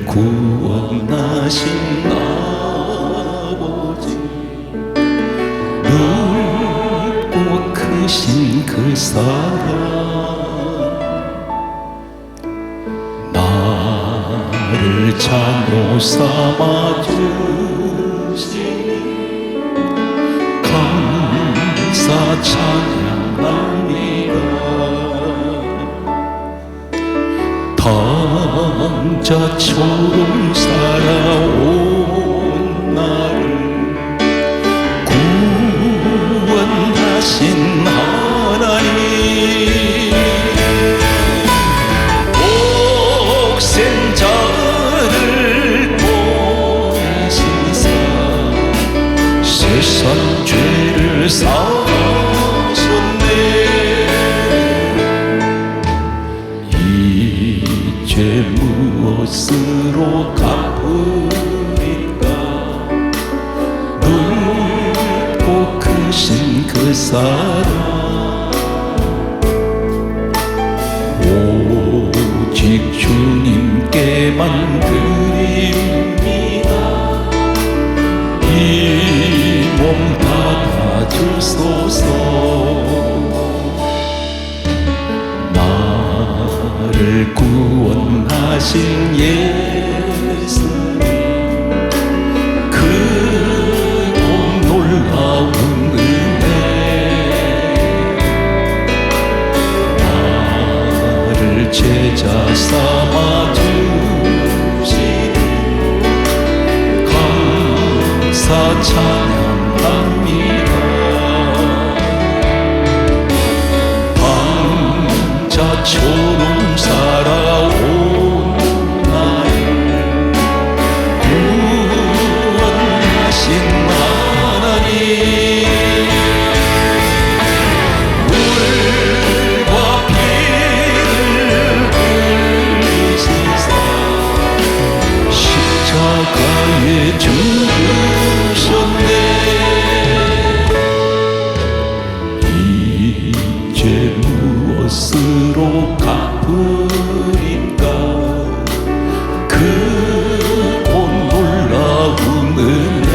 구원하신 아버지, 넓고 크신 그 사랑, 나를 자녀 삼아주신 감사 찬양합니다. 당자처럼 살아온 나를 구원하신 하나님, 독생자를 보내시사 세상 죄를 사하셨네. 이제 무엇으로 갚으리까? 넓고 크신 그 사랑, 오직 주님께만 드립니다. 이 몸 받아주소서. 나를 구원하신 예수님, 크고 놀라운 은혜, 나를 제자 삼아주시니 감사 찬양합니다. 방자처럼 살아온 나를 구원하신 하나님, 물과 피를 흘리시사 십자가에 죽으셨네. 이제 무엇으로 갚으리까? 크고 놀라운 은혜,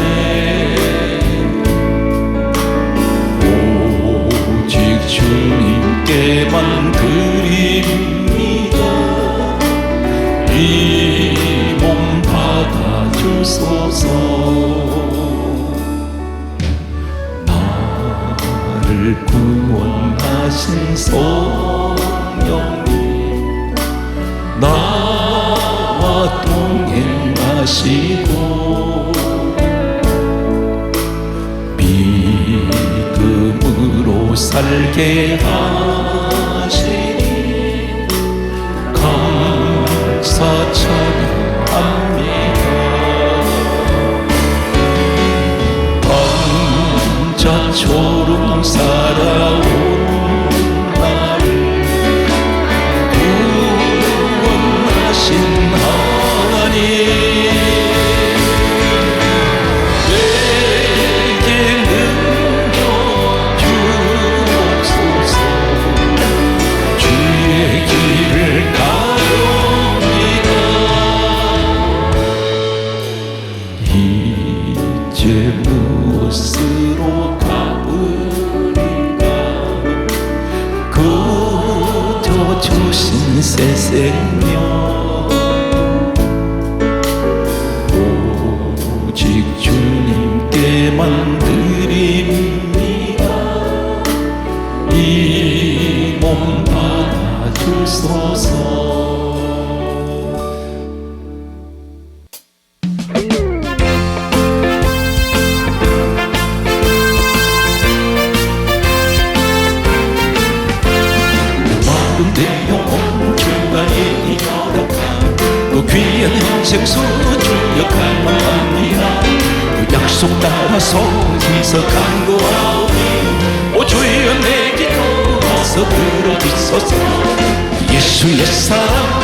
오직 주님께만 드립니다. 이 몸 받아주소서. 나를 구원하신 성령님, 나와 동행하시고 믿음으로 살게 하시니 감사 찬양합니다. 방자처럼 살아온 나를 구원하신 하나님, 내게 능력 주옵소서. 주의 길을 가렵니다. 이제 무엇으로 갚으리까? 그저 주신 새 생명, 오직 주님께만 드립니다. 이 몸 받아주소서. 귀한 생수 주여 감사합니다. 그 약속 따라서 희석한 거하오니 오 주여 내 기도 와서 들어주소서. 예수의 사랑,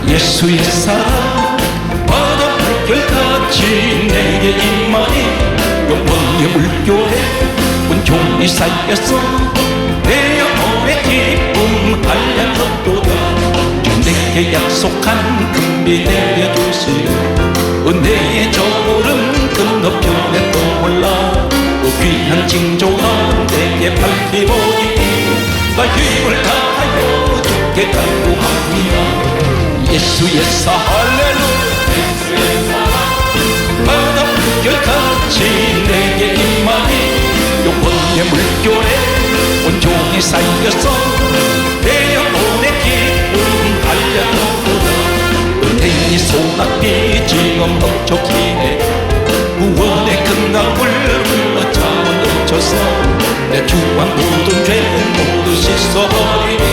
예수의 사랑, 바다 물결같이 내게 임하니 영광의 물결에 온종일 살렸어. 내 영혼의 기쁨 한량없도다. 내 내게 약속한 금비 내려주시오. 은혜의 저물은 건너편에 떠올라 귀한 징조가 내게 밝히오니 나 힘을 다하여 주께 간구합니다. 예수의 사 할렐루야. 예수의 사랑 바다 물결같이 내게 임하니 영혼의 물결에 온종일 쌓여서 내 영혼의 기쁨 달려오라. 은혜의 소낙비 지금 넘쳐기네 구원의 큰강물 흘러 차원 넘쳐서 내 주한 모든 죄 모두 씻어버리니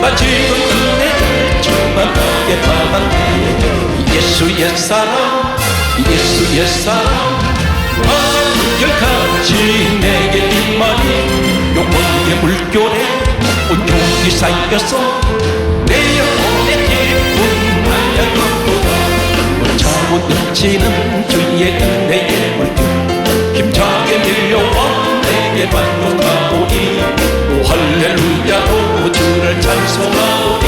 나 지금 은혜를 충만하게 받았네. 예수의 사랑 예수의 사랑 바닷물결같이 내게 임하니 영혼의 물결에 온종일 쌓여서 내 영혼의 기쁨 달려오라. 차고 넘치는 주의 은혜의 물결 힘차게 밀려와 내게 반복하오니 할렐루야로 주를 찬송하오니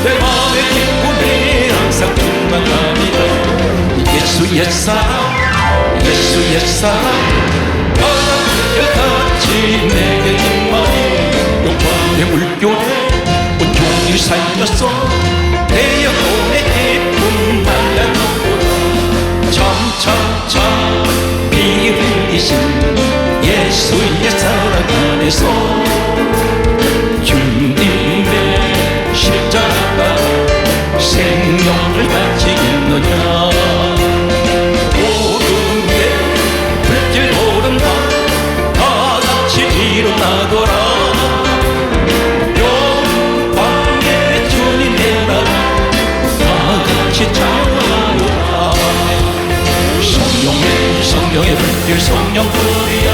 내 마음의 기쁨이 항상 충만합니다. 예수의 사랑 예수의 사랑 바닷물결같이 내게 임하니 영광의 물결에 온종일 쌓여서 내 영혼의 기쁨 달려오라. 참참참 피 흘리신 예수의 사랑 안에서 주님의 십자가 생명을 가지겠느냐. 일어나거라. 영광의 주님의 나라 다같이 찬양하노라. 성령의 성령의 불길 성령불이야.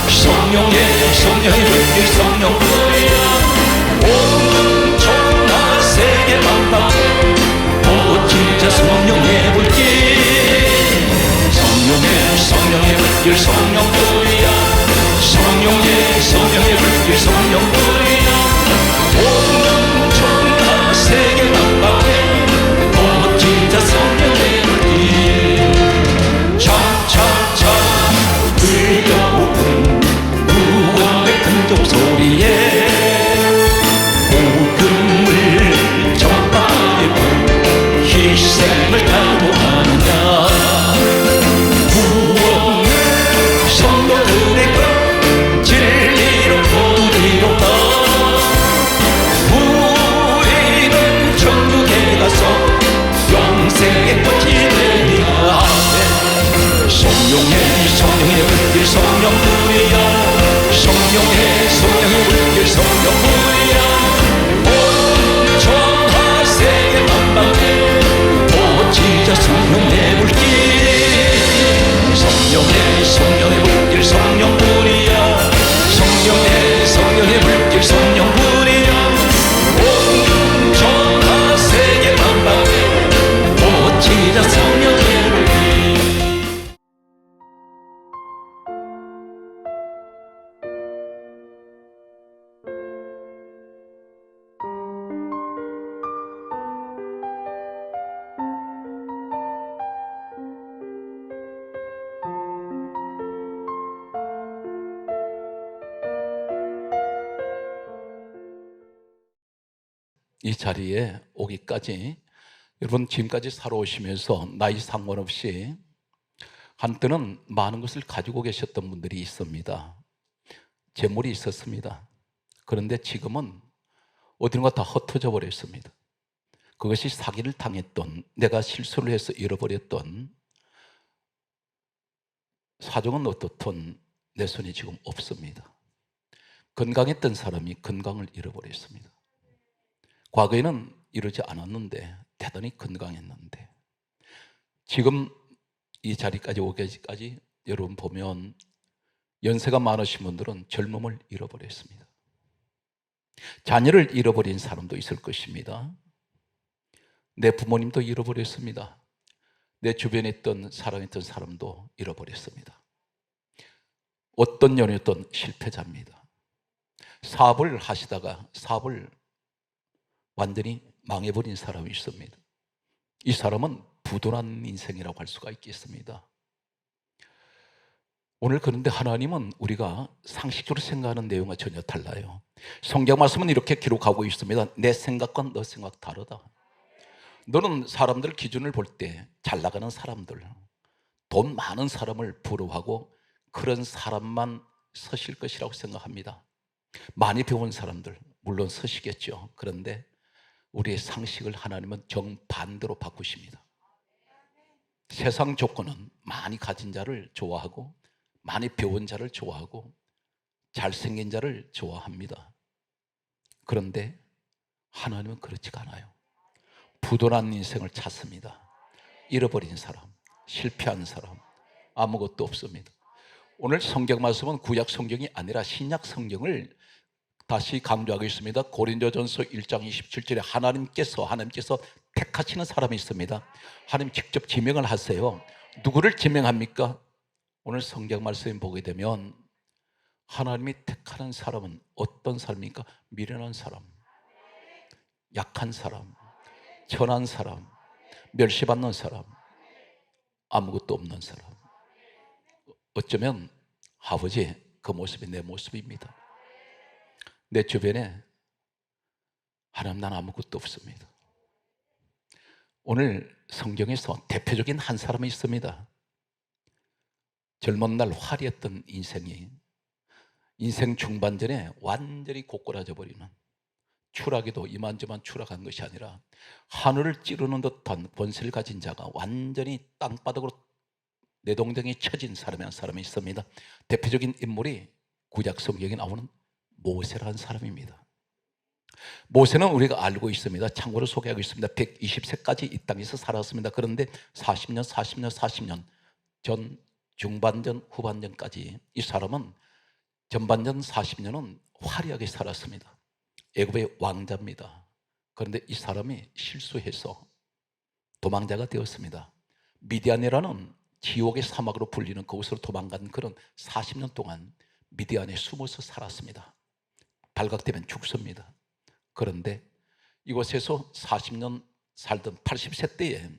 성령의 불길 성령불이야. 온 천하 세계 만방에 오 진짜 성령의 불길. 성령의 불길 성령불이야. 성령의 불길 성령불이야. 온 천하 세계 만방에 오 진짜 성령의 불길. 참참참 들려오는 구원의 큰 종소리에 복음을 전파하고 희생을 강구하느냐. 구원을 성도들의 것 진리로 우리로다. 우리는 천국에 가서 영생의 꽃이 되리라. 성령의 불길 성령불이야. 성령의 불길 성령불이야. 온 천하 세계 만방에 오 진짜 성령의 불길. 성령의 불길 성령불이야. 성령의 불길 성령불이야. 온 천하 세계 만방에 오 진짜 성령의 불길. 이 자리에 오기까지 여러분 지금까지 살아오시면서 나이 상관없이 한때는 많은 것을 가지고 계셨던 분들이 있습니다. 재물이 있었습니다. 그런데 지금은 어딘가 다 흩어져 버렸습니다. 그것이 사기를 당했던, 내가 실수를 해서 잃어버렸던, 사정은 어떻든 내 손이 지금 없습니다. 건강했던 사람이 건강을 잃어버렸습니다. 과거에는 이러지 않았는데, 대단히 건강했는데, 지금 이 자리까지 오기까지 여러분 보면 연세가 많으신 분들은 젊음을 잃어버렸습니다. 자녀를 잃어버린 사람도 있을 것입니다. 내 부모님도 잃어버렸습니다. 내 주변에 있던 사랑했던 사람도 잃어버렸습니다. 어떤 연유였던 실패자입니다. 사업을 하시다가 사업을 완전히 망해버린 사람이 있습니다. 이 사람은 부도난 인생이라고 할 수가 있겠습니다. 오늘 그런데 하나님은 우리가 상식적으로 생각하는 내용과 전혀 달라요. 성경 말씀은 이렇게 기록하고 있습니다. 내 생각과 너 생각 다르다. 너는 사람들 기준을 볼 때 잘 나가는 사람들, 돈 많은 사람을 부러워하고 그런 사람만 서실 것이라고 생각합니다. 많이 배운 사람들 물론 서시겠죠. 그런데 우리의 상식을 하나님은 정반대로 바꾸십니다. 세상 조건은 많이 가진 자를 좋아하고 많이 배운 자를 좋아하고 잘생긴 자를 좋아합니다. 그런데 하나님은 그렇지가 않아요. 부도난 인생을 찾습니다. 잃어버린 사람, 실패한 사람, 아무것도 없습니다. 오늘 성경 말씀은 구약 성경이 아니라 신약 성경을 다시 강조하고 있습니다. 고린도전서 1장 27절에 하나님께서 택하시는 사람이 있습니다. 하나님 직접 지명을 하세요. 누구를 지명합니까? 오늘 성경 말씀을 보게 되면 하나님이 택하는 사람은 어떤 사람입니까? 미련한 사람, 약한 사람, 천한 사람, 멸시받는 사람, 아무것도 없는 사람. 어쩌면 아버지 그 모습이 내 모습입니다. 내 주변에 하나님 난 아무것도 없습니다. 오늘 성경에서 대표적인 한 사람이 있습니다. 젊은 날 화려했던 인생이 인생 중반전에 완전히 고꾸라져 버리는, 추락에도 이만저만 추락한 것이 아니라 하늘을 찌르는 듯한 권세를 가진 자가 완전히 땅바닥으로 내동댕이 쳐진 사람이 한 사람이 있습니다. 대표적인 인물이 구약 성경에 나오는 모세라는 사람입니다. 모세는 우리가 알고 있습니다. 참고로 소개하고 있습니다. 120세까지 이 땅에서 살았습니다. 그런데 40년 전, 중반전, 후반전까지 이 사람은 전반전 40년은 화려하게 살았습니다. 애굽의 왕자입니다. 그런데 이 사람이 실수해서 도망자가 되었습니다. 미디안이라는 지옥의 사막으로 불리는 그곳으로 도망간 그런 40년 동안 미디안에 숨어서 살았습니다. 발각되면 죽습니다. 그런데 이곳에서 40년 살던 80세 때에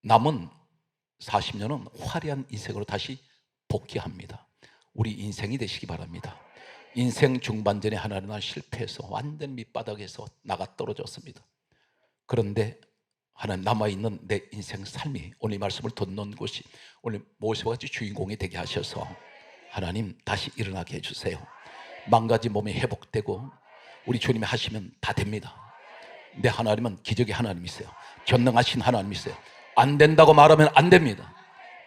남은 40년은 화려한 인생으로 다시 복귀합니다. 우리 인생이 되시기 바랍니다. 인생 중반전에 하나님 실패해서 완전 밑바닥에서 나가 떨어졌습니다. 그런데 하나님 남아있는 내 인생 삶이 오늘 이 말씀을 돋는 곳이 오늘 모세와 같이 주인공이 되게 하셔서 하나님 다시 일어나게 해주세요. 망가진 몸이 회복되고 우리 주님이 하시면 다 됩니다. 내 하나님은 기적의 하나님이세요. 전능하신 하나님이세요. 안 된다고 말하면 안 됩니다.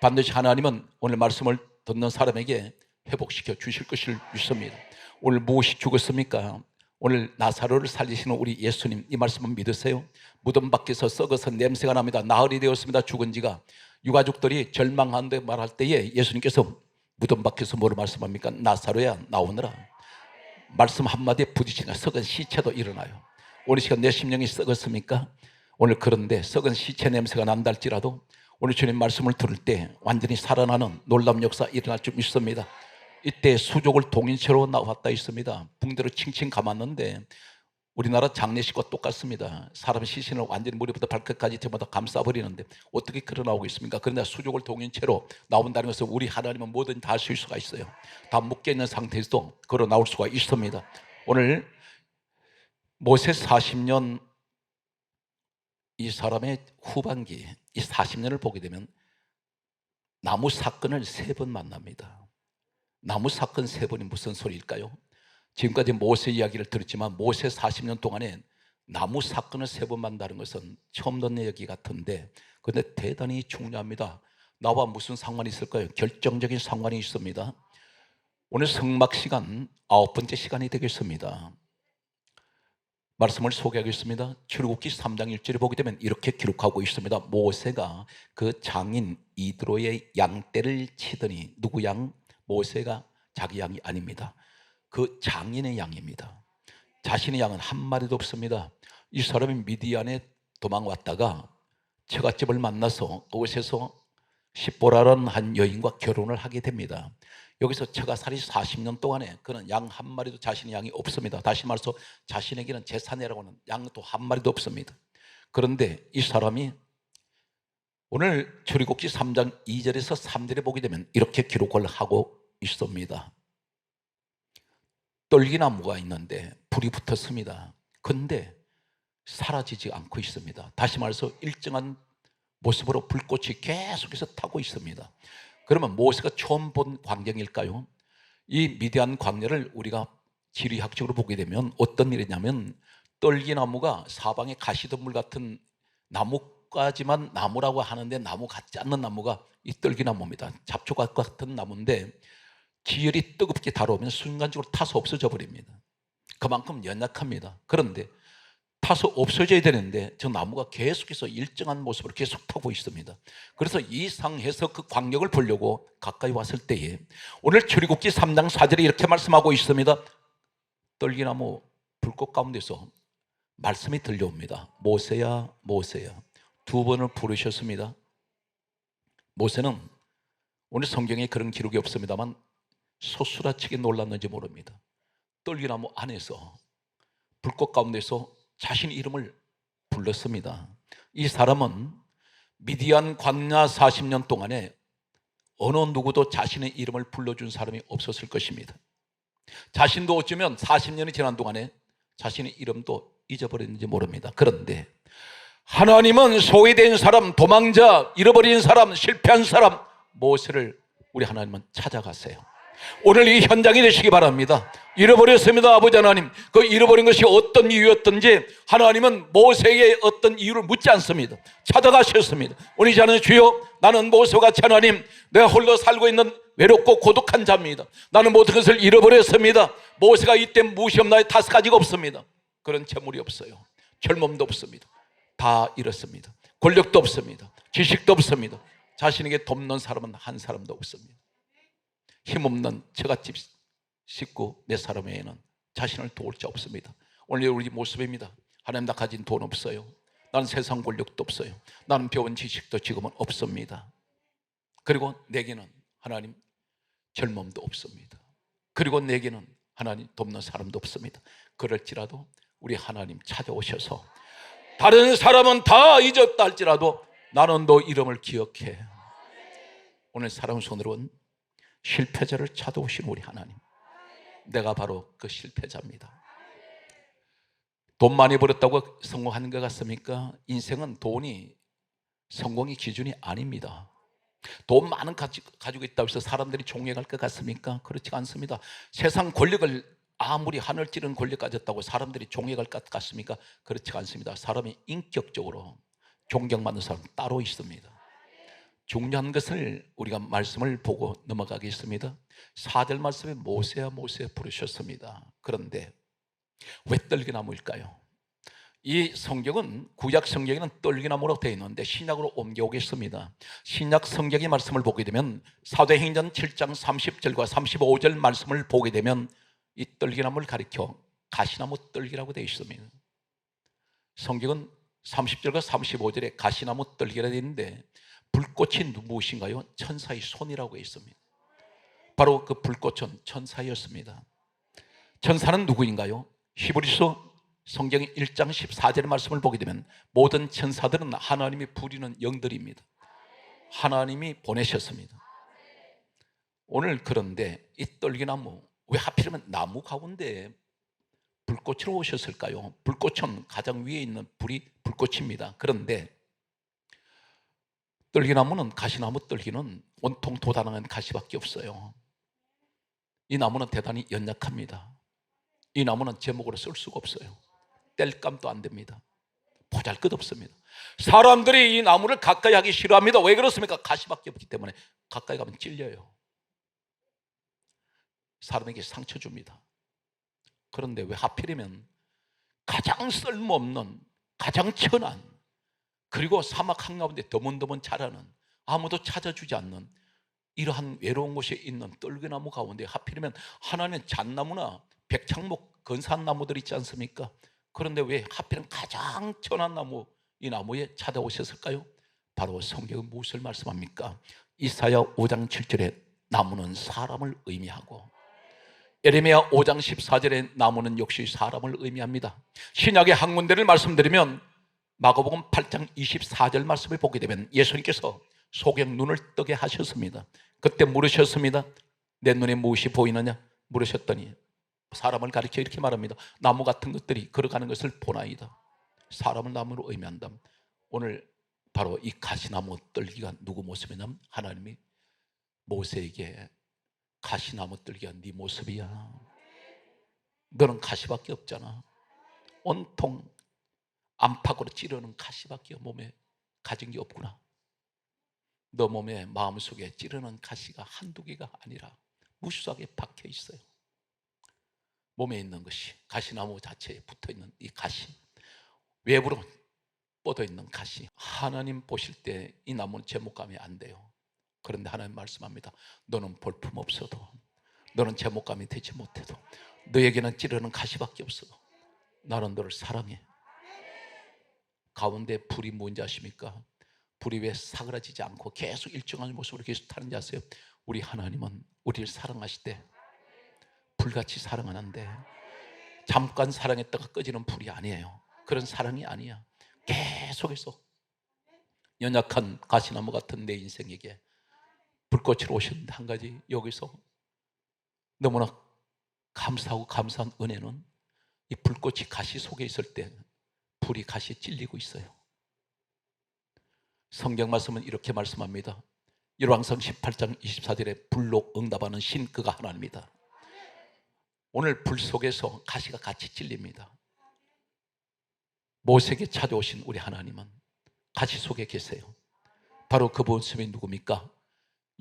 반드시 하나님은 오늘 말씀을 듣는 사람에게 회복시켜 주실 것을 믿습니다. 오늘 무엇이 죽었습니까? 오늘 나사로를 살리시는 우리 예수님, 이 말씀은 믿으세요? 무덤 밖에서 썩어서 냄새가 납니다. 나흘이 되었습니다. 죽은 지가. 유가족들이 절망하는데 말할 때에 예수님께서 무덤 밖에서 뭐를 말씀합니까? 나사로야 나오너라. 말씀 한마디에 부딪히니까 썩은 시체도 일어나요. 오늘 시간 내 심령이 썩었습니까? 오늘 그런데 썩은 시체 냄새가 난다 할지라도 오늘 주님 말씀을 들을 때 완전히 살아나는 놀라운 역사 일어날 줄 믿습니다. 이때 수족을 동인체로 나왔다 있습니다. 붕대로 칭칭 감았는데 우리나라 장례식과 똑같습니다. 사람 시신을 완전히 머리부터 발끝까지 전부 감싸버리는데 어떻게 그러 나오고 있습니까? 그런데 수족을 동인체로 나온다는 것은 우리 하나님은 뭐든 다 하실 수가 있어요. 다 묶여있는 상태에서도 걸어 나올 수가 있습니다. 오늘 모세 40년 이 사람의 후반기 이 40년을 보게 되면 나무 사건을 3번 만납니다. 나무 사건 3번이 무슨 소리일까요? 지금까지 모세 이야기를 들었지만 모세 40년 동안에 나무 사건을 3번 만나는 것은 처음 듣는 얘기 같은데 그런데 대단히 중요합니다. 나와 무슨 상관이 있을까요? 결정적인 상관이 있습니다. 오늘 성막 시간 9번째 시간이 되겠습니다. 말씀을 소개하겠습니다. 출애굽기 3장 1절에 보게 되면 이렇게 기록하고 있습니다. 모세가 그 장인 이드로의 양떼를 치더니 누구 양? 모세가 자기 양이 아닙니다. 그 장인의 양입니다. 자신의 양은 한 마리도 없습니다. 이 사람이 미디안에 도망왔다가 처갓집을 만나서 그곳에서 십보라라는 한 여인과 결혼을 하게 됩니다. 여기서 처가살이 40년 동안에 그는 양 한 마리도 자신의 양이 없습니다. 다시 말해서 자신에게는 재산이라고 하는 양도 한 마리도 없습니다. 그런데 이 사람이 오늘 출애굽기 3장 2절에서 3절에 보게 되면 이렇게 기록을 하고 있습니다. 떨기나무가 있는데 불이 붙었습니다. 그런데 사라지지 않고 있습니다. 다시 말해서 일정한 모습으로 불꽃이 계속해서 타고 있습니다. 그러면 모세가 처음 본 광경일까요? 이 미디안 광야를 우리가 지리학적으로 보게 되면 어떤 일이냐면 떨기나무가 사방에 가시덤불 같은 나무까지만 나무라고 하는데 나무 같지 않는 나무가 이 떨기나무입니다. 잡초가 같은 나무인데 지열이 뜨겁게 다루면 순간적으로 타서 없어져 버립니다. 그만큼 연약합니다. 그런데 타서 없어져야 되는데 저 나무가 계속해서 일정한 모습으로 계속 타고 있습니다. 그래서 이상해서 그 광경을 보려고 가까이 왔을 때에 오늘 출애굽기 3장 4절에 이렇게 말씀하고 있습니다. 떨기나무 불꽃 가운데서 말씀이 들려옵니다. 모세야 모세야. 두 번을 부르셨습니다. 모세는 오늘 성경에 그런 기록이 없습니다만 소스라치게 놀랐는지 모릅니다. 떨기나무 안에서 불꽃 가운데서 자신 이름을 불렀습니다. 이 사람은 미디안 광야 40년 동안에 어느 누구도 자신의 이름을 불러준 사람이 없었을 것입니다. 자신도 어쩌면 40년이 지난 동안에 자신의 이름도 잊어버렸는지 모릅니다. 그런데 하나님은 소외된 사람, 도망자, 잃어버린 사람, 실패한 사람 모세를 우리 하나님은 찾아가세요. 오늘 이 현장이 되시기 바랍니다. 잃어버렸습니다. 아버지 하나님, 그 잃어버린 것이 어떤 이유였든지 하나님은 모세에게 어떤 이유를 묻지 않습니다. 찾아가셨습니다. 오늘 이 자는 주여, 나는 모세와 같이 하나님, 내가 홀로 살고 있는 외롭고 고독한 자입니다. 나는 모든 것을 잃어버렸습니다. 모세가 이때 무엇이 없나요? 5가지가 없습니다. 그런 재물이 없어요. 젊음도 없습니다. 다 잃었습니다. 권력도 없습니다. 지식도 없습니다. 자신에게 돕는 사람은 한 사람도 없습니다. 힘없는 처갓집 식구 내 사람 외에는 자신을 도울 자 없습니다. 오늘 우리 모습입니다. 하나님, 나 가진 돈 없어요. 나는 세상 권력도 없어요. 나는 배운 지식도 지금은 없습니다. 그리고 내게는 하나님 젊음도 없습니다. 그리고 내게는 하나님 돕는 사람도 없습니다. 그럴지라도 우리 하나님 찾아오셔서 다른 사람은 다 잊었다 할지라도 나는 너 이름을 기억해. 오늘 사람 손으로는 실패자를 찾아오신 우리 하나님, 내가 바로 그 실패자입니다. 돈 많이 벌었다고 성공하는 것 같습니까? 인생은 돈이 성공의 기준이 아닙니다. 돈 많은 가지고 있다고 해서 사람들이 존경할 것 같습니까? 그렇지 않습니다. 세상 권력을 아무리 하늘 찌르는 권력 가졌다고 사람들이 존경할 것 같습니까? 그렇지 않습니다. 사람이 인격적으로 존경받는 사람 따로 있습니다. 중요한 것을 우리가 말씀을 보고 넘어가겠습니다. 4절 말씀에 모세야 모세 부르셨습니다. 그런데 왜 떨기나무일까요? 이 성경은 구약 성경에는 떨기나무로 되어 있는데 신약으로 옮겨오겠습니다. 신약 성경의 말씀을 보게 되면 사도행전 7장 30절과 35절 말씀을 보게 되면 이 떨기나무를 가리켜 가시나무 떨기라고 되어 있습니다. 성경은 30절과 35절에 가시나무 떨기라 되어 있는데 불꽃이 무엇인가요? 천사의 손이라고 있습니다. 바로 그 불꽃은 천사였습니다. 천사는 누구인가요? 히브리서 성경의 1장 14절의 말씀을 보게 되면 모든 천사들은 하나님이 부리는 영들입니다. 하나님이 보내셨습니다. 오늘 그런데 이 떨기나무, 왜 하필이면 나무 가운데 불꽃으로 오셨을까요? 불꽃은 가장 위에 있는 불이 불꽃입니다. 그런데 떨기나무는, 가시나무 떨기는 온통 도단한 가시밖에 없어요. 이 나무는 대단히 연약합니다. 이 나무는 제목으로 쓸 수가 없어요. 뗄감도 안 됩니다. 보잘것없습니다. 사람들이 이 나무를 가까이 하기 싫어합니다. 왜 그렇습니까? 가시밖에 없기 때문에 가까이 가면 찔려요. 사람에게 상처 줍니다. 그런데 왜 하필이면 가장 쓸모없는, 가장 천한, 그리고 사막 한가운데 드문드문 자라는, 아무도 찾아주지 않는 이러한 외로운 곳에 있는 떨기나무 가운데 하필이면 하나는 잣나무나 백창목, 건산나무들 있지 않습니까? 그런데 왜 하필이면 가장 천한 나무, 이 나무에 찾아오셨을까요? 바로 성경은 무엇을 말씀합니까? 이사야 5장 7절에 나무는 사람을 의미하고 예레미야 5장 14절에 나무는 역시 사람을 의미합니다. 신약의 한 군데를 말씀드리면 마가복음 8장 24절 말씀을 보게 되면 예수님께서 소경 눈을 뜨게 하셨습니다. 그때 물으셨습니다. 내 눈에 무엇이 보이느냐 물으셨더니 사람을 가리켜 이렇게 말합니다. 나무 같은 것들이 걸어가는 것을 보나이다. 사람을 나무로 의미한다. 오늘 바로 이 가시나무 뜰기가 누구 모습이냐면 하나님이 모세에게 가시나무 뜰기가 네 모습이야. 너는 가시밖에 없잖아. 온통 안팎으로 찌르는 가시밖에 몸에 가진 게 없구나. 너 몸에 마음속에 찌르는 가시가 한두 개가 아니라 무수하게 박혀 있어요. 몸에 있는 것이 가시나무 자체에 붙어있는 이 가시, 외부로 뻗어있는 가시. 하나님 보실 때 이 나무는 제목감이 안 돼요. 그런데 하나님 말씀합니다. 너는 볼품 없어도, 너는 제목감이 되지 못해도, 너에게는 찌르는 가시밖에 없어도 나는 너를 사랑해. 가운데 불이 뭔지 아십니까? 불이 왜 사그라지지 않고 계속 일정한 모습으로 계속 타는지 아세요? 우리 하나님은 우리를 사랑하실 때 불같이 사랑하는데 잠깐 사랑했다가 꺼지는 불이 아니에요. 그런 사랑이 아니야. 계속해서 연약한 가시나무 같은 내 인생에게 불꽃으로 오셨는데 한 가지 여기서 너무나 감사하고 감사한 은혜는 이 불꽃이 가시 속에 있을 때 불이 가시에 찔리고 있어요. 성경 말씀은 이렇게 말씀합니다. 열왕상 18장 24절에 불로 응답하는 신 그가 하나님이다. 오늘 불 속에서 가시가 같이 찔립니다. 모세에게 찾아오신 우리 하나님은 가시 속에 계세요. 바로 그 모습이 누굽니까?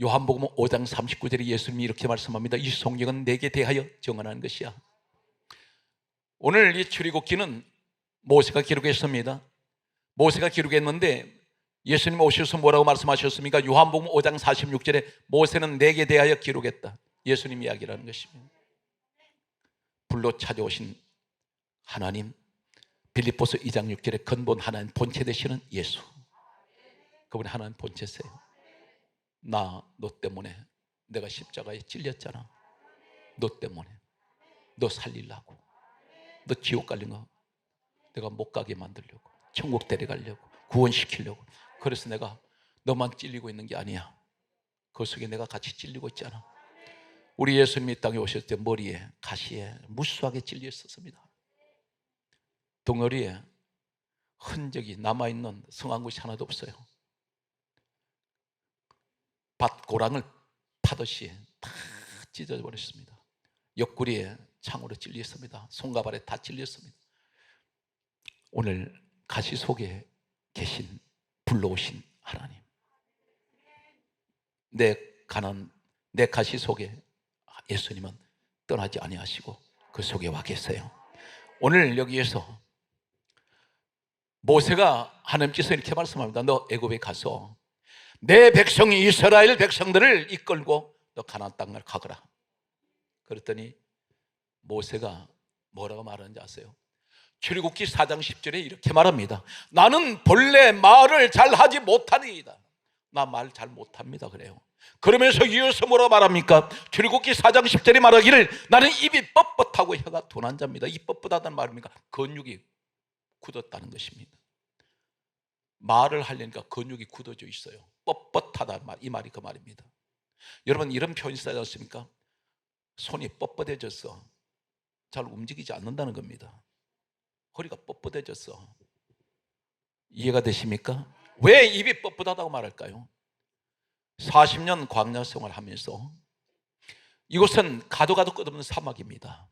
요한복음 5장 39절에 예수님이 이렇게 말씀합니다. 이 성경은 내게 대하여 정언한 것이야. 오늘 이 출애굽기는 모세가 기록했습니다. 모세가 기록했는데 예수님 오셔서 뭐라고 말씀하셨습니까? 요한복음 5장 46절에 모세는 내게 대하여 기록했다. 예수님 이야기라는 것입니다. 불로 찾아오신 하나님, 빌립보서 2장 6절에 근본 하나님 본체 되시는 예수, 그분이 하나님 본체세요. 너 때문에 내가 십자가에 찔렸잖아. 너 때문에 너 살리려고, 너 지옥 갈린 거 내가 못 가게 만들려고, 천국 데려가려고, 구원시키려고. 그래서 내가 너만 찔리고 있는 게 아니야. 그 속에 내가 같이 찔리고 있잖아. 우리 예수님이 땅에 오셨을 때 머리에 가시에 무수하게 찔려 있었습니다. 덩어리에 흔적이 남아있는 성한 곳이 하나도 없어요. 밭고랑을 파듯이 다 찢어버렸습니다. 옆구리에 창으로 찔렸습니다. 손과 발에 다 찔렸습니다. 오늘 가시 속에 계신 불러오신 하나님, 내 가시 속에 예수님은 떠나지 아니하시고 그 속에 와 계세요. 오늘 여기에서 모세가 하나님께서 이렇게 말씀합니다. 너 애굽에 가서 내 백성 이스라엘 백성들을 이끌고 너 가나안 땅을 가거라. 그랬더니 모세가 뭐라고 말하는지 아세요? 출애굽기 4장 10절에 이렇게 말합니다. 나는 본래 말을 잘하지 못하니이다. 나 말 잘 못합니다. 그래요. 그러면서 이어서 뭐라고 말합니까? 출애굽기 4장 10절에 말하기를 나는 입이 뻣뻣하고 혀가 둔한 자입니다. 이 뻣뻣하다는 말입니까? 근육이 굳었다는 것입니다. 말을 하려니까 근육이 굳어져 있어요. 뻣뻣하다는 말, 이 말이 그 말입니다. 여러분 이런 표현이 쓰지 않습니까? 손이 뻣뻣해졌어. 잘 움직이지 않는다는 겁니다. 허리가 뻣뻣해졌어. 이해가 되십니까? 왜 입이 뻣뻣하다고 말할까요? 40년 광야 생활하면서 이곳은 가도 끝없는 사막입니다.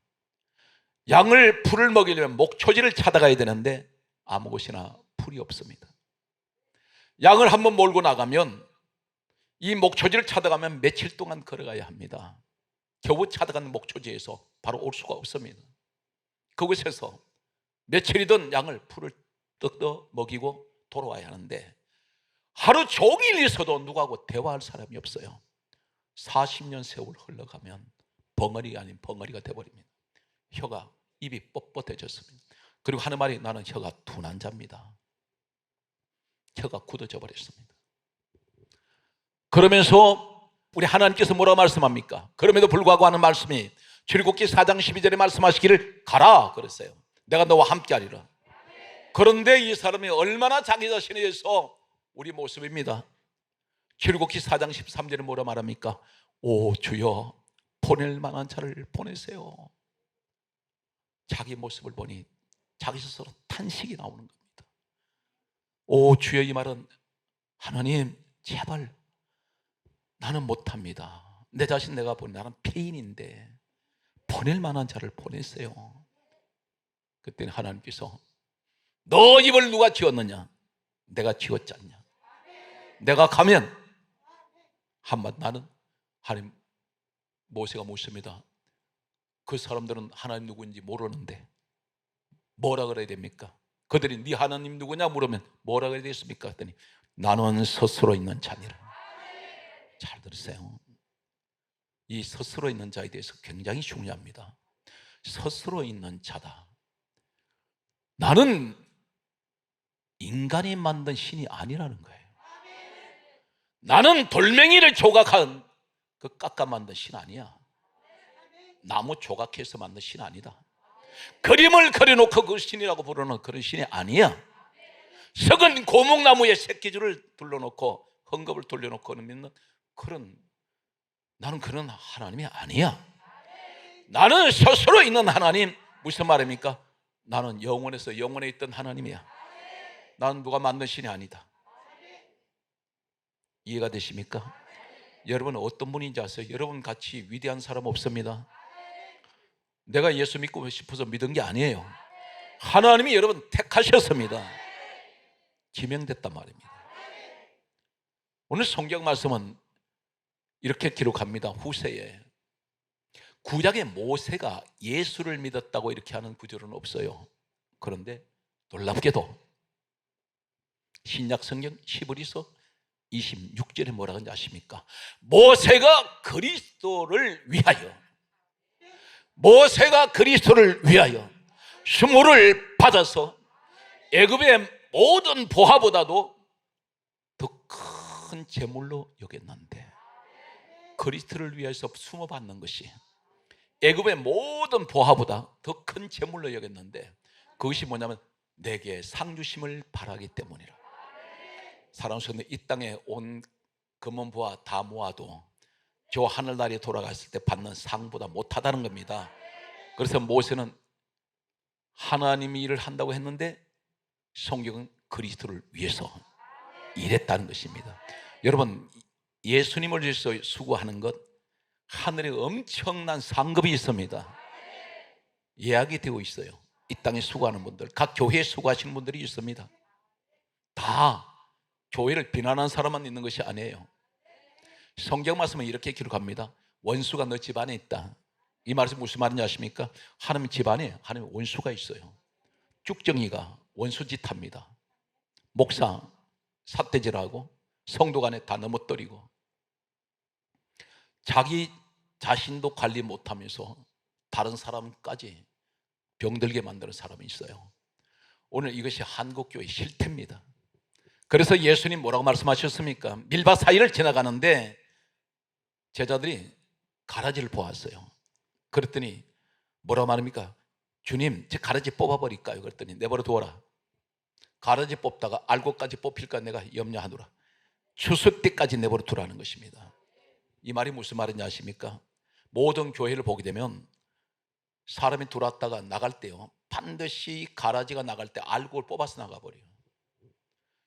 양을 풀을 먹이려면 목초지를 찾아가야 되는데 아무 곳이나 풀이 없습니다. 양을 한번 몰고 나가면 이 목초지를 찾아가면 며칠 동안 걸어가야 합니다. 겨우 찾아간 목초지에서 바로 올 수가 없습니다. 그곳에서 며칠이든 양을 풀을 뜯어 먹이고 돌아와야 하는데 하루 종일 있어도 누구하고 대화할 사람이 없어요. 40년 세월 흘러가면 벙어리가 아닌 벙어리가 되어버립니다. 혀가, 입이 뻣뻣해졌습니다. 그리고 하는 말이 나는 혀가 둔한 자입니다. 혀가 굳어져 버렸습니다. 그러면서 우리 하나님께서 뭐라고 말씀합니까? 그럼에도 불구하고 하는 말씀이 출애굽기 4장 12절에 말씀하시기를 가라 그랬어요. 내가 너와 함께 하리라. 그런데 이 사람이 얼마나 자기 자신에 대해서 우리 모습입니다. 출애굽기 4장 13절에 뭐라 말합니까? 오 주여 보낼 만한 자를 보내세요. 자기 모습을 보니 자기 스스로 탄식이 나오는 겁니다. 오 주여, 이 말은 하나님 제발 나는 못합니다. 내 자신 내가 보니 나는 폐인인데 보낼 만한 자를 보내세요. 그때는 하나님께서 너 입을 누가 지었느냐? 내가 지었지 않냐? 내가 가면 한마디 나는 하나님. 모세가 묻습니다. 그 사람들은 하나님 누구인지 모르는데 뭐라 그래야 됩니까? 그들이 네 하나님 누구냐 물으면 뭐라 그래야 되겠습니까? 했더니 나는 스스로 있는 자니라. 잘 들으세요. 이 스스로 있는 자에 대해서 굉장히 중요합니다. 스스로 있는 자다. 나는 인간이 만든 신이 아니라는 거예요. 나는 돌멩이를 조각한 그 깎아 만든 신 아니야. 나무 조각해서 만든 신 아니다. 그림을 그려놓고 그 신이라고 부르는 그런 신이 아니야. 썩은 고목나무에 새끼줄을 둘러놓고 헝겊을 돌려놓고 믿는 그런, 나는 그런 하나님이 아니야. 나는 스스로 있는 하나님. 무슨 말입니까? 나는 영원에서 영원에 있던 하나님이야. 나는 누가 만든 신이 아니다. 이해가 되십니까? 여러분 어떤 분인지 아세요? 여러분 같이 위대한 사람 없습니다. 내가 예수 믿고 싶어서 믿은 게 아니에요. 하나님이 여러분 택하셨습니다. 지명됐단 말입니다. 오늘 성경 말씀은 이렇게 기록합니다. 후세에 구약의 모세가 예수를 믿었다고 이렇게 하는 구절은 없어요. 그런데 놀랍게도 신약 성경 히브리서 26절에 뭐라고 하는지 아십니까? 모세가 그리스도를 위하여, 모세가 그리스도를 위하여 수모를 받아서 애굽의 모든 보화보다도 더 큰 제물로 여겼는데, 그리스도를 위해서 수모 받는 것이 애굽의 모든 보화보다 더 큰 제물로 여겼는데, 그것이 뭐냐면 내게 상 주심을 바라기 때문이라. 사랑하는 성도, 이 땅에 온 금은보화 다 모아도 저 하늘나라에 돌아갔을 때 받는 상보다 못하다는 겁니다. 그래서 모세는 하나님이 일을 한다고 했는데 성경은 그리스도를 위해서 일했다는 것입니다. 여러분, 예수님을 위해서 수고하는 것, 하늘에 엄청난 상급이 있습니다. 예약이 되어 있어요. 이 땅에 수고하는 분들, 각 교회에 수고하시는 분들이 있습니다. 다 교회를 비난하는 사람만 있는 것이 아니에요. 성경 말씀은 이렇게 기록합니다. 원수가 너 집안에 있다. 이 말씀이 무슨 말인지 아십니까? 하나님 집안에 하나님 원수가 있어요. 쭉정이가 원수짓 합니다. 목사 삿대질하고 성도 간에 다 넘어뜨리고 자기 자신도 관리 못하면서 다른 사람까지 병들게 만드는 사람이 있어요. 오늘 이것이 한국교회의 실태입니다. 그래서 예수님 뭐라고 말씀하셨습니까? 밀밭 사이를 지나가는데 제자들이 가라지를 보았어요. 그랬더니 뭐라고 말합니까? 주님, 제 가라지 뽑아버릴까요? 그랬더니 내버려 두어라. 가라지 뽑다가 알곡까지 뽑힐까 내가 염려하노라. 추수 때까지 내버려 두라는 것입니다. 이 말이 무슨 말인지 아십니까? 모든 교회를 보게 되면 사람이 들어왔다가 나갈 때요, 반드시 가라지가 나갈 때 알곡을 뽑아서 나가버려요.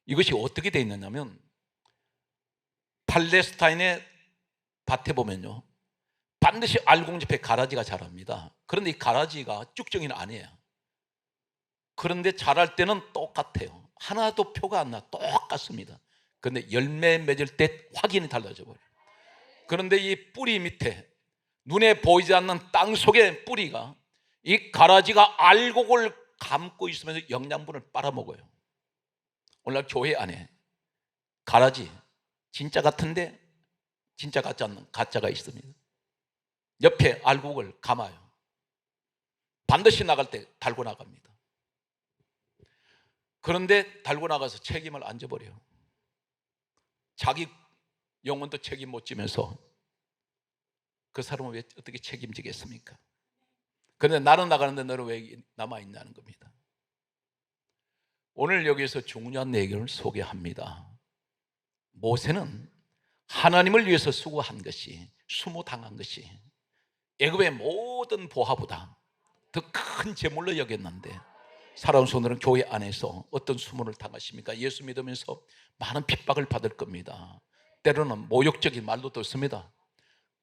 이것이 어떻게 되어 있느냐면 팔레스타인의 밭에 보면요, 반드시 알곡잎에 가라지가 자랍니다. 그런데 이 가라지가 쭉정이는 아니에요. 그런데 자랄 때는 똑같아요. 하나도 표가 안 나. 똑같습니다. 그런데 열매 맺을 때 확연히 달라져 버려요. 그런데 이 뿌리 밑에 눈에 보이지 않는 땅 속의 뿌리가 이 가라지가 알곡을 감고 있으면서 영양분을 빨아먹어요. 오늘날 교회 안에 가라지 진짜 같은데 진짜 같지 않는 가짜가 있습니다. 옆에 알곡을 감아요. 반드시 나갈 때 달고 나갑니다. 그런데 달고 나가서 책임을 안 져버려요. 자기 영혼도 책임 못 지면서 그 사람은 왜 어떻게 책임지겠습니까? 그런데 나는 나가는데 너는 왜 남아있냐는 겁니다. 오늘 여기서 중요한 내용을 소개합니다. 모세는 하나님을 위해서 수고한 것이, 수모당한 것이 애굽의 모든 보화보다 더 큰 제물로 여겼는데, 살아온 손으로는 교회 안에서 어떤 수모를 당하십니까? 예수 믿으면서 많은 핍박을 받을 겁니다. 때로는 모욕적인 말도 듣습니다.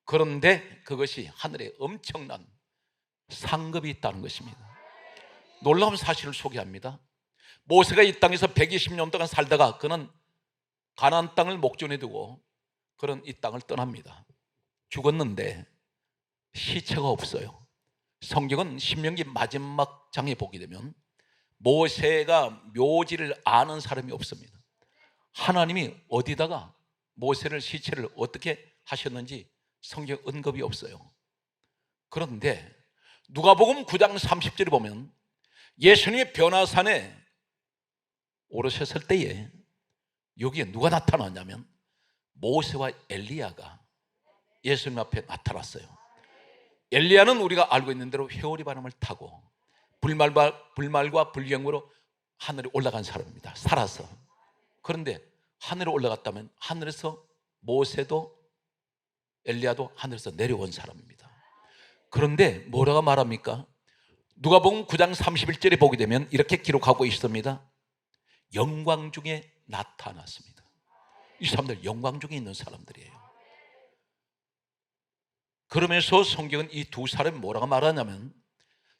그런데 그것이 하늘에 엄청난 상급이 있다는 것입니다. 놀라운 사실을 소개합니다. 모세가 이 땅에서 120년 동안 살다가 그는 가나안 땅을 목전에 두고 그는 이 땅을 떠납니다. 죽었는데 시체가 없어요. 성경은 신명기 마지막 장에 보게 되면 모세가 묘지를 아는 사람이 없습니다. 하나님이 어디다가 모세를 시체를 어떻게 하셨는지 성경 언급이 없어요. 그런데 누가복음 9장 30절에 보면 예수님의 변화산에 오르셨을 때에 여기에 누가 나타났냐면 모세와 엘리야가 예수님 앞에 나타났어요. 엘리야는 우리가 알고 있는 대로 회오리 바람을 타고 불말과 불경으로 하늘에 올라간 사람입니다. 살아서. 그런데 하늘에 올라갔다면 하늘에서 모세도 엘리야도 하늘에서 내려온 사람입니다. 그런데 뭐라고 말합니까? 누가복음 9장 31절에 보게 되면 이렇게 기록하고 있습니다. 영광 중에 나타났습니다. 이 사람들 영광 중에 있는 사람들이에요. 그러면서 성경은 이 두 사람이 뭐라고 말하냐면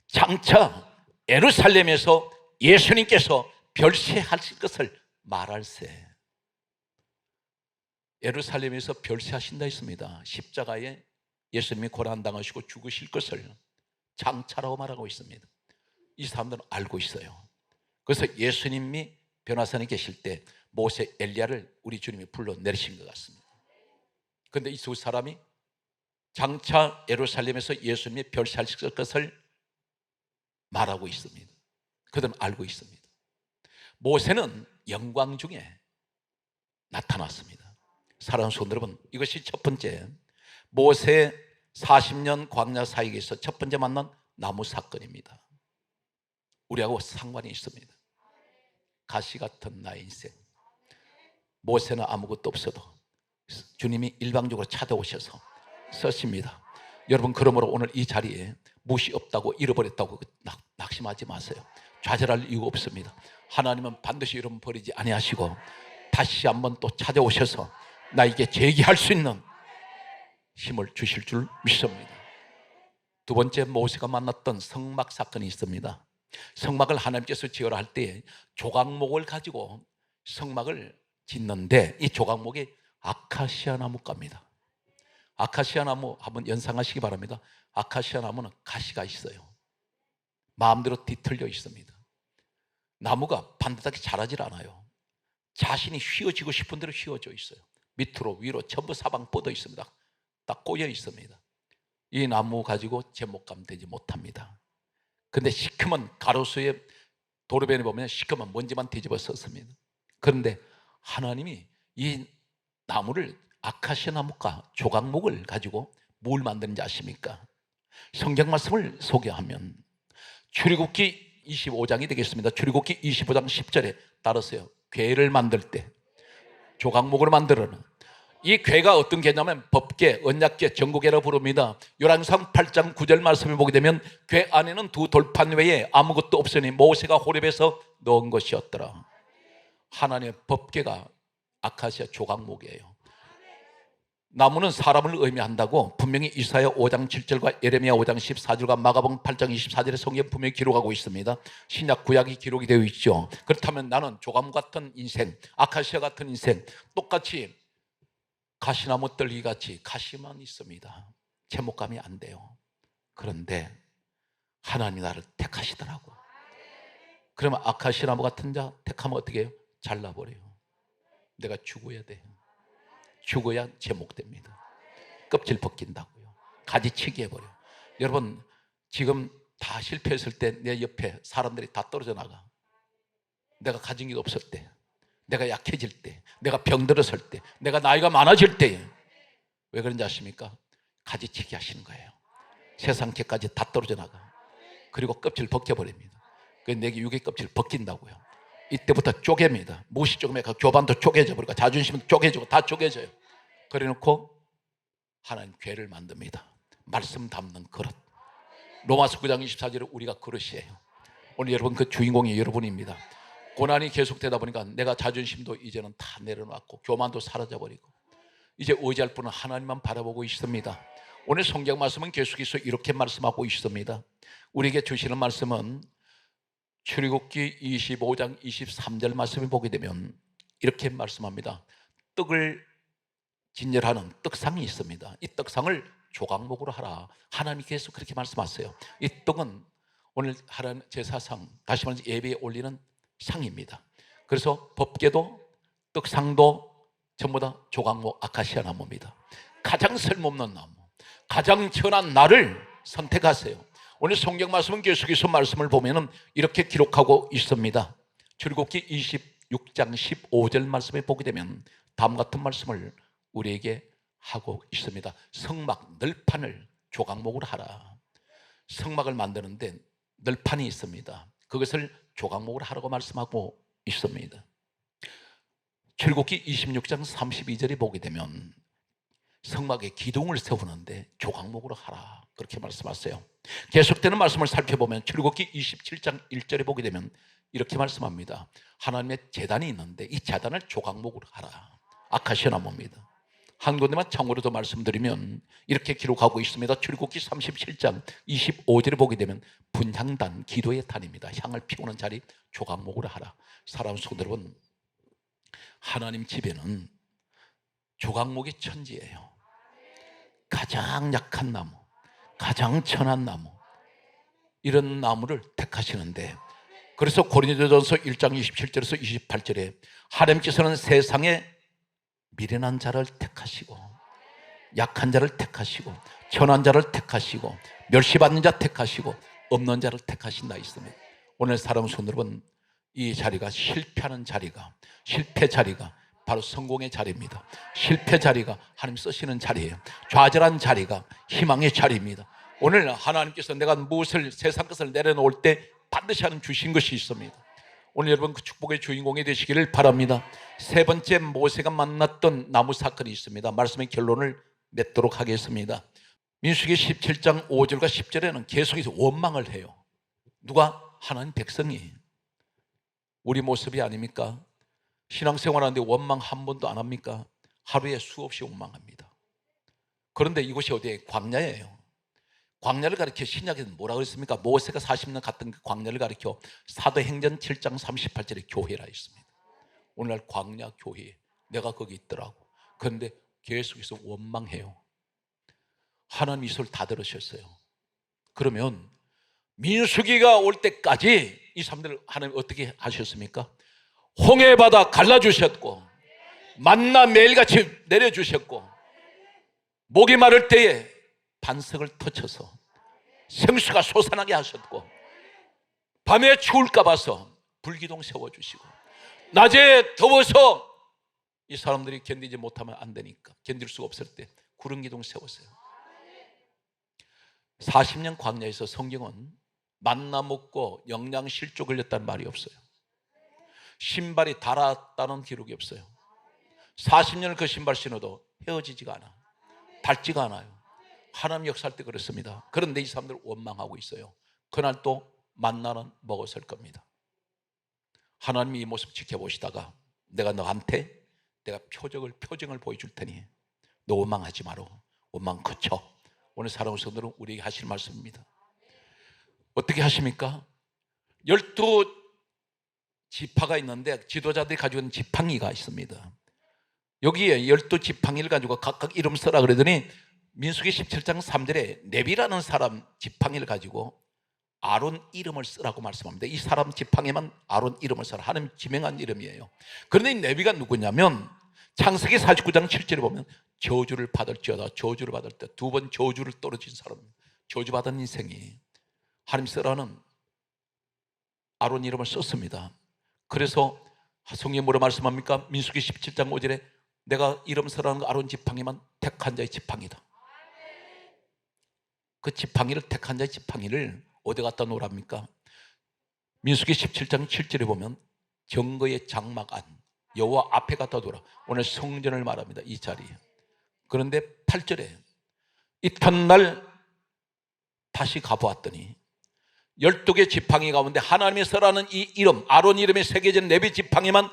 장차 예루살렘에서 예수님께서 별세하실 것을 말할세. 예루살렘에서 별세하신다 했습니다. 십자가에 예수님이 고난당하시고 죽으실 것을 장차라고 말하고 있습니다. 이 사람들은 알고 있어요. 그래서 예수님이 변화산에 계실 때 모세, 엘리야를 우리 주님이 불러내리신 것 같습니다. 그런데 이 두 사람이 장차 예루살렘에서 예수님이 별세하실 것을 말하고 있습니다. 그들은 알고 있습니다. 모세는 영광 중에 나타났습니다. 사랑하는 성도 여러분, 이것이 첫 번째 모세 40년 광야 사역에서 첫 번째 만난 나무 사건입니다. 우리하고 상관이 있습니다. 가시 같은 나의 인생. 모세는 아무것도 없어도 주님이 일방적으로 찾아오셔서 썼습니다. 여러분, 그러므로 오늘 이 자리에 무시 없다고 잃어버렸다고 낙심하지 마세요. 좌절할 이유가 없습니다. 하나님은 반드시 여러분 버리지 아니하시고 다시 한번 또 찾아오셔서 나에게 재기할 수 있는 힘을 주실 줄 믿습니다. 두 번째, 모세가 만났던 성막 사건이 있습니다. 성막을 하나님께서 지으라 할 때 조각목을 가지고 성막을 짓는데 이 조각목이 아카시아 나무가입니다. 아카시아 나무 한번 연상하시기 바랍니다. 아카시아 나무는 가시가 있어요. 마음대로 뒤틀려 있습니다. 나무가 반듯하게 자라질 않아요. 자신이 휘어지고 싶은 대로 휘어져 있어요. 밑으로 위로 전부 사방 뻗어 있습니다. 딱 꼬여 있습니다. 이 나무 가지고 제목감 되지 못합니다. 근데 시커먼 가로수에 도로변에 보면 시커먼 먼지만 뒤집어 썼습니다. 그런데 하나님이 이 나무를 아카시아 나무가 조각목을 가지고 뭘 만드는지 아십니까? 성경 말씀을 소개하면 출애굽기 25장이 되겠습니다. 출애굽기 25장 10절에 따르세요. 궤를 만들 때 조각목으로 만들어는 이 궤가 어떤 궤냐면 법궤, 언약궤, 정구궤라고 부릅니다. 열왕기상 8장 9절 말씀을 보게 되면 궤 안에는 두 돌판 외에 아무것도 없으니 모세가 호렙에서 넣은 것이었더라. 하나님의 법궤가 아카시아 조각목이에요. 나무는 사람을 의미한다고 분명히 이사야 5장 7절과 예레미야 5장 14절과 마가복음 8장 24절의 성경 분명히 기록하고 있습니다. 신약 구약이 기록이 되어 있죠. 그렇다면 나는 조각 같은 인생, 아카시아 같은 인생, 똑같이 가시나무 뜰기 같이 가시만 있습니다. 제목감이 안 돼요. 그런데 하나님이 나를 택하시더라고. 그러면 아카시아 나무 같은 자 택하면 어떻게 해요? 잘라버려요. 내가 죽어야 돼요. 죽어야 제목됩니다. 껍질 벗긴다고요. 가지치기 해버려요. 여러분, 지금 다 실패했을 때 내 옆에 사람들이 다 떨어져 나가. 내가 가진 게 없을 때 내가 약해질 때, 내가 병들었을 때, 내가 나이가 많아질 때에. 왜 그런지 아십니까? 가지치기 하시는 거예요. 세상 죄까지 다 떨어져 나가. 그리고 껍질 벗겨버립니다. 그 내게 육의 껍질 벗긴다고요. 이때부터 쪼갭니다. 무시 쪼개면 교반도 쪼개져 버리고 자존심도 쪼개지고 다 쪼개져요. 그래놓고 하나님 괴를 만듭니다. 말씀 담는 그릇. 로마서 9장 24절에 우리가 그릇이에요. 오늘 여러분 그 주인공이 여러분입니다. 고난이 계속되다 보니까 내가 자존심도 이제는 다 내려놨고 교만도 사라져버리고 이제 의지할 분은 하나님만 바라보고 있습니다. 오늘 성경 말씀은 계속해서 이렇게 말씀하고 있습니다. 우리에게 주시는 말씀은 출애굽기 25장 23절 말씀을 보게 되면 이렇게 말씀합니다. 떡을 진열하는 떡상이 있습니다. 이 떡상을 조각목으로 하라. 하나님께서 그렇게 말씀하세요. 이 떡은 오늘 하나님 제사상, 다시 말해서 예배에 올리는 상입니다. 그래서 법궤도 떡상도 전부 다 조각목 아카시아 나무입니다. 가장 쓸모없는 나무, 가장 천한 나를 선택하세요. 오늘 성경 말씀은 계속해서 말씀을 보면 이렇게 기록하고 있습니다. 출애굽기 26장 15절 말씀에 보게 되면 다음 같은 말씀을 우리에게 하고 있습니다. 성막 널판을 조각목으로 하라. 성막을 만드는데 널판이 있습니다. 그것을 조각목으로 하라고 말씀하고 있습니다. 출애굽기 26장 32절에 보게 되면 성막에 기둥을 세우는데 조각목으로 하라 그렇게 말씀하세요. 계속되는 말씀을 살펴보면 출애굽기 27장 1절에 보게 되면 이렇게 말씀합니다. 하나님의 제단이 있는데 이 제단을 조각목으로 하라. 아카시아 나무입니다. 한 군데만 참고로 더 말씀드리면 이렇게 기록하고 있습니다. 출애굽기 37장 25절에 보게 되면 분향단, 기도의 단입니다. 향을 피우는 자리 조각목으로 하라. 사람 손들은 하나님 집에는 조각목이 천지예요. 가장 약한 나무, 가장 천한 나무, 이런 나무를 택하시는데, 그래서 고린도전서 1장 27절에서 28절에 하나님께서는 세상에 미련한 자를 택하시고 약한 자를 택하시고 천한 자를 택하시고 멸시받는 자 택하시고 없는 자를 택하신다 있습니다. 오늘 사람 손들은 이 자리가 실패하는 자리가, 실패 자리가 바로 성공의 자리입니다. 실패 자리가 하나님 쓰시는 자리예요. 좌절한 자리가 희망의 자리입니다. 오늘 하나님께서 내가 무엇을 세상 것을 내려놓을 때 반드시 하나님 주신 것이 있습니다. 오늘 여러분 그 축복의 주인공이 되시기를 바랍니다. 세 번째 모세가 만났던 나무 사건이 있습니다. 말씀의 결론을 맺도록 하겠습니다. 민수기 17장 5절과 10절에는 계속해서 원망을 해요. 누가? 하나님 백성이. 우리 모습이 아닙니까? 신앙생활하는데 원망 한 번도 안 합니까? 하루에 수없이 원망합니다. 그런데 이곳이 어디에? 광야예요. 광야를 가리켜 신약에서 뭐라고 했습니까? 모세가 40년 갔던 그 광야를 가리켜 사도행전 7장 38절에 교회라 했습니다. 오늘날 광야 교회, 내가 거기 있더라고. 그런데 계속해서 원망해요. 하나님 이 소리를 다 들으셨어요. 그러면 민수기가 올 때까지 이 사람들을 하나님 어떻게 하셨습니까? 홍해바다 갈라주셨고 만나 매일같이 내려주셨고 목이 마를 때에 반석을 터쳐서 생수가 솟아나게 하셨고 밤에 추울까 봐서 불기둥 세워주시고 낮에 더워서 이 사람들이 견디지 못하면 안 되니까 견딜 수가 없을 때 구름기둥 세웠어요. 40년 광야에서 성경은 만나 먹고 영양실조 걸렸다는 말이 없어요. 신발이 닳았다는 기록이 없어요. 40년을 그 신발 신어도 헤어지지가 않아. 닳지가 않아요. 하나님 역사할 때 그렇습니다. 그런데 이 사람들 원망하고 있어요. 그날 또 만나는 먹었을 겁니다. 하나님이 이 모습 지켜보시다가 내가 너한테 내가 표정을 보여줄 테니 너 원망하지 마라. 원망 그쳐. 오늘 사랑하는 성도들은 우리에게 하실 말씀입니다. 어떻게 하십니까? 12지파가 있는데 지도자들이 가지고 있는 지팡이가 있습니다. 여기에 12지팡이를 가지고 각각 이름 써라 그러더니 민수기 17장 3절에 네비라는 사람 지팡이를 가지고 아론 이름을 쓰라고 말씀합니다. 이 사람 지팡이만 아론 이름을 써라. 하나님 지명한 이름이에요. 그런데 이 네비가 누구냐면 창세기 49장 7절에 보면 저주를 받을지어다. 저주를 받을 때 두 번 저주를 떨어진 사람, 저주받은 인생이 하나님 쓰라는 아론 이름을 썼습니다. 그래서 성경이 뭐라 말씀합니까? 민수기 17장 5절에 내가 이름 서라는 거 아론 지팡이만 택한 자의 지팡이다. 그 지팡이를 택한 자의 지팡이를 어디 갖다 놓으랍니까? 민수기 17장 7절에 보면 정거의 장막 안 여호와 앞에 갖다 두라. 오늘 성전을 말합니다. 이 자리에. 그런데 8절에 이튿날 다시 가보았더니 12개 지팡이 가운데 하나님의 서라는 이 이름 아론 이름에 새겨진 레위 지팡이만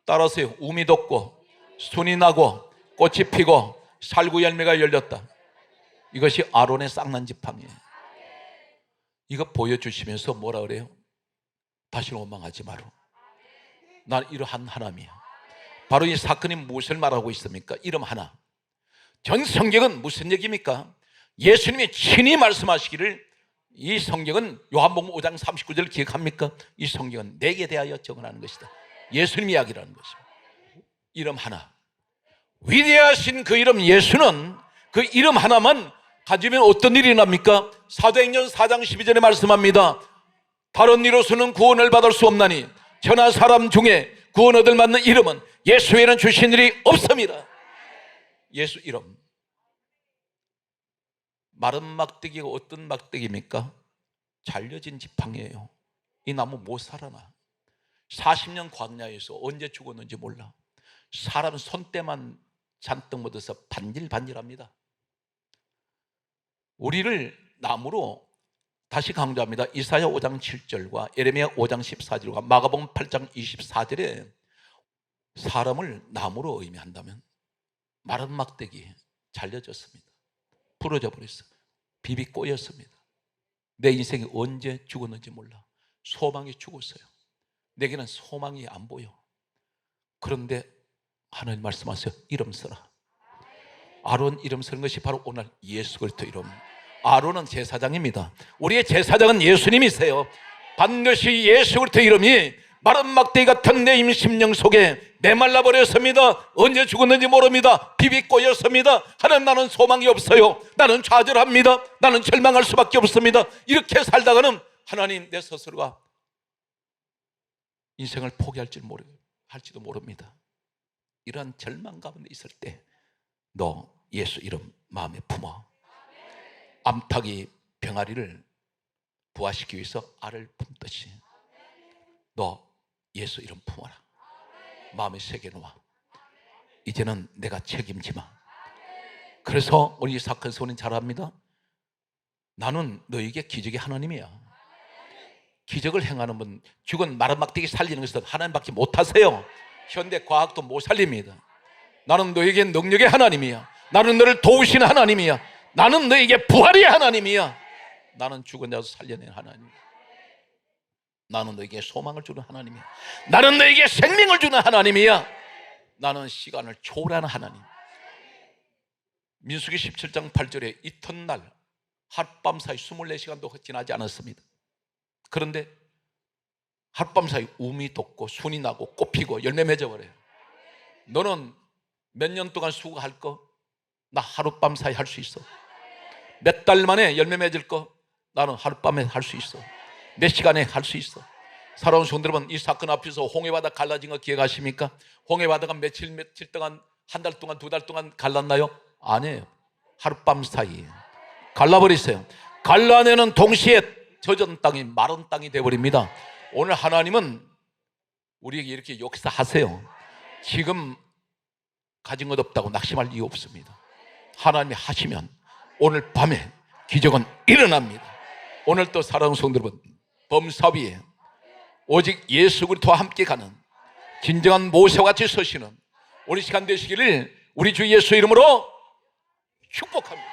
따라서요 우미 돋고 순이 나고 꽃이 피고 살구 열매가 열렸다. 이것이 아론의 쌍난 지팡이에요. 이거 보여주시면서 뭐라 그래요? 다시는 원망하지 마라. 난 이러한 하나님이야. 바로 이 사건이 무엇을 말하고 있습니까? 이름 하나. 전 성경은 무슨 얘기입니까? 예수님이 친히 말씀하시기를 이 성경은 요한복음 5장 39절 기억합니까? 이 성경은 내게 대하여 정언하는 것이다. 예수님 이야기라는 것입니다. 이름 하나. 위대하신 그 이름 예수는 그 이름 하나만 가지면 어떤 일이 납니까? 사도행전 4장 12절에 말씀합니다. 다른 이로서는 구원을 받을 수 없나니 천하 사람 중에 구원 얻을 만한 이름은 예수 외에는 주신 일이 없습니다. 예수 이름. 마른 막대기가 어떤 막대기입니까? 잘려진 지팡이에요. 이 나무 못 살아나. 40년 광야에서 언제 죽었는지 몰라. 사람 손때만 잔뜩 묻어서 반질반질합니다. 우리를 나무로 다시 강조합니다. 이사야 5장 7절과 예레미야 5장 14절과 마가복음 8장 24절에 사람을 나무로 의미한다면 마른 막대기 잘려졌습니다. 부러져 버렸어요. 비비 꼬였습니다. 내 인생이 언제 죽었는지 몰라. 소망이 죽었어요. 내게는 소망이 안 보여. 그런데 하나님 말씀하세요. 이름 써라. 아론 이름 쓰는 것이 바로 오늘 예수 그리스도 이름. 아론은 제사장입니다. 우리의 제사장은 예수님이세요. 반드시 예수 그리스도 이름이 마른 막대기 같은 내 심령 속에 메말라 버렸습니다. 언제 죽었는지 모릅니다. 비비 꼬였습니다. 하나님 나는 소망이 없어요. 나는 좌절합니다. 나는 절망할 수밖에 없습니다. 이렇게 살다가는 하나님 내 스스로가 인생을 포기할지도 모릅니다. 이러한 절망 가운데 있을 때 너 예수 이름 마음에 품어. 암탉이 병아리를 부화시키기 위해서 알을 품듯이 너 예수 이름 품어라. 마음에 새겨놓아. 이제는 내가 책임지마. 그래서 우리 사건 소는 잘 압니다. 나는 너에게 기적의 하나님이야. 기적을 행하는 분, 죽은 마른 막대기 살리는 것은 하나님밖에 못하세요. 현대 과학도 못 살립니다. 나는 너에게 능력의 하나님이야. 나는 너를 도우시는 하나님이야. 나는 너에게 부활의 하나님이야. 나는 죽은 자도 살려낸 하나님. 나는 너에게 소망을 주는 하나님이야. 나는 너에게 생명을 주는 하나님이야. 나는 시간을 초월하는 하나님. 민수기 17장 8절에 이튿날 하룻밤 사이 24시간도 지나지 않았습니다. 그런데 하룻밤 사이 우미 돋고 순이 나고 꽃 피고 열매 맺어버려요. 너는 몇 년 동안 수고할 거? 나 하룻밤 사이 할 수 있어. 몇 달 만에 열매 맺을 거? 나는 하룻밤에 할 수 있어. 몇 시간에 할 수 있어. 사랑하는 성도 여러분, 이 사건 앞에서 홍해바다 갈라진 거 기억하십니까? 홍해바다가 며칠 동안, 한 달 동안, 두 달 동안 갈랐나요? 아니에요. 하룻밤 사이에 갈라버렸어요. 갈라내는 동시에 젖은 땅이 마른 땅이 되어버립니다. 오늘 하나님은 우리에게 이렇게 역사하세요. 지금 가진 것 없다고 낙심할 이유 없습니다. 하나님이 하시면 오늘 밤에 기적은 일어납니다. 오늘 또 사랑하는 성도 여러분, 범사 위에 오직 예수 그리스도와 함께 가는 진정한 모세와 같이 서시는 우리 시간 되시기를 우리 주 예수 이름으로 축복합니다.